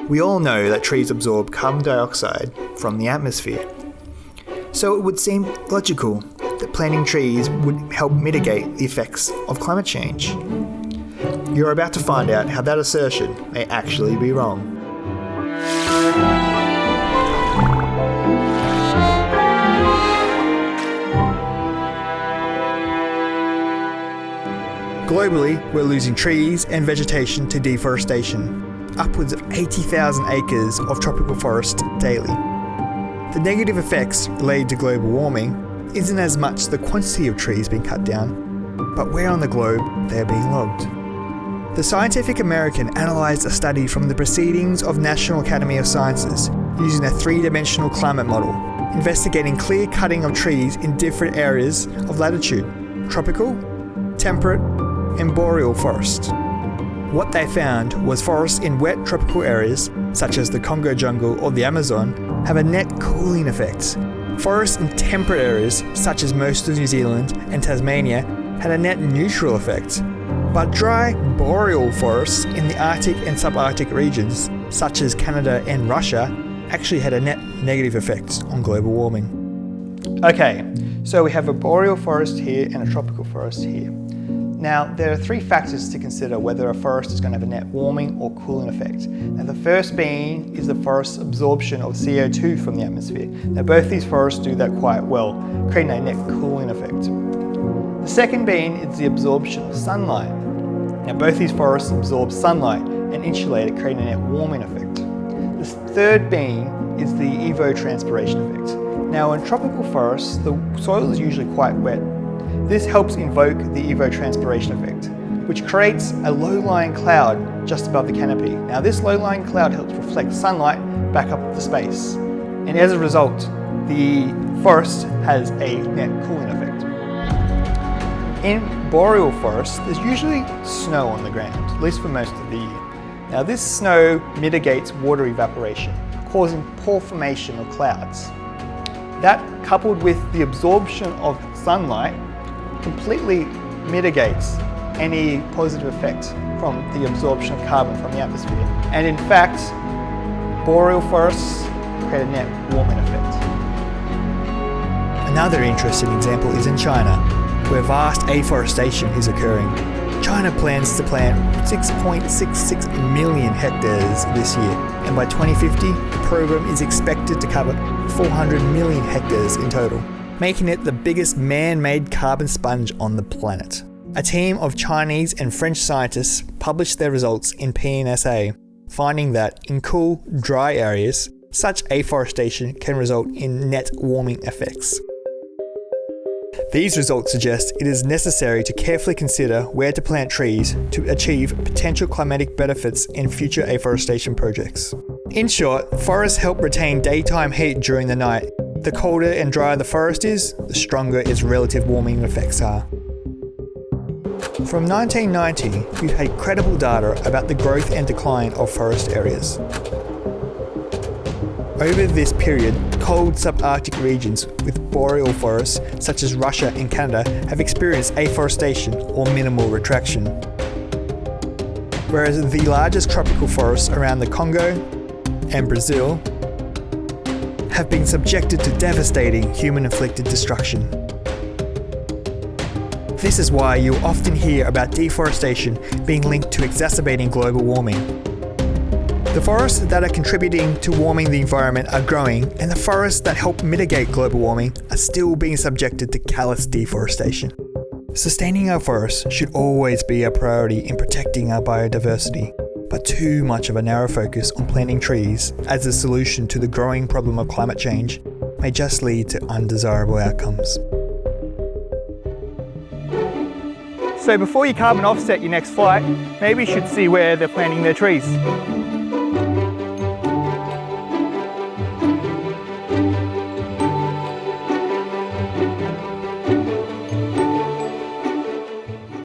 We all know that trees absorb carbon dioxide from the atmosphere. So it would seem logical that planting trees would help mitigate the effects of climate change. You're about to find out how that assertion may actually be wrong. Globally, we're losing trees and vegetation to deforestation, upwards of 80,000 acres of tropical forest daily. The negative effects related to global warming isn't as much the quantity of trees being cut down, but where on the globe they are being logged. The Scientific American analysed a study from the Proceedings of National Academy of Sciences using a three-dimensional climate model, investigating clear cutting of trees in different areas of latitude: tropical, temperate, and boreal forest. What they found was forests in wet tropical areas, such as the Congo jungle or the Amazon, have a net cooling effect. Forests in temperate areas, such as most of New Zealand and Tasmania, had a net neutral effect. But dry, boreal forests in the Arctic and subarctic regions, such as Canada and Russia, actually had a net negative effect on global warming. Okay, so we have a boreal forest here and a tropical forest here. Now, there are three factors to consider whether a forest is going to have a net warming or cooling effect. Now, the first being is the forest's absorption of CO2 from the atmosphere. Now, both these forests do that quite well, creating a net cooling effect. The second being is the absorption of sunlight. Now, both these forests absorb sunlight and insulate it, creating a net warming effect. The third being is the evapotranspiration effect. Now, in tropical forests, the soil is usually quite wet. This helps invoke the evapotranspiration effect, which creates a low-lying cloud just above the canopy. Now, this low-lying cloud helps reflect sunlight back up to space, and as a result, the forest has a net cooling effect. In boreal forests, there's usually snow on the ground, at least for most of the year. Now, this snow mitigates water evaporation, causing poor formation of clouds. That, coupled with the absorption of sunlight, completely mitigates any positive effect from the absorption of carbon from the atmosphere. And in fact, boreal forests create a net warming effect. Another interesting example is in China, where vast afforestation is occurring. China plans to plant 6.66 million hectares this year, and by 2050, the program is expected to cover 400 million hectares in total, making it the biggest man-made carbon sponge on the planet. A team of Chinese and French scientists published their results in PNAS, finding that in cool, dry areas, such afforestation can result in net warming effects. These results suggest it is necessary to carefully consider where to plant trees to achieve potential climatic benefits in future afforestation projects. In short, forests help retain daytime heat during the night. The colder and drier the forest is, the stronger its relative warming effects are. From 1990, we've had credible data about the growth and decline of forest areas. Over this period, cold subarctic regions with boreal forests, such as Russia and Canada, have experienced afforestation or minimal retraction. Whereas the largest tropical forests around the Congo and Brazil have been subjected to devastating human-inflicted destruction. This is why you'll often hear about deforestation being linked to exacerbating global warming. The forests that are contributing to warming the environment are growing, and the forests that help mitigate global warming are still being subjected to callous deforestation. Sustaining our forests should always be a priority in protecting our biodiversity, but too much of a narrow focus on planting trees as a solution to the growing problem of climate change may just lead to undesirable outcomes. So before you carbon offset your next flight, maybe you should see where they're planting their trees.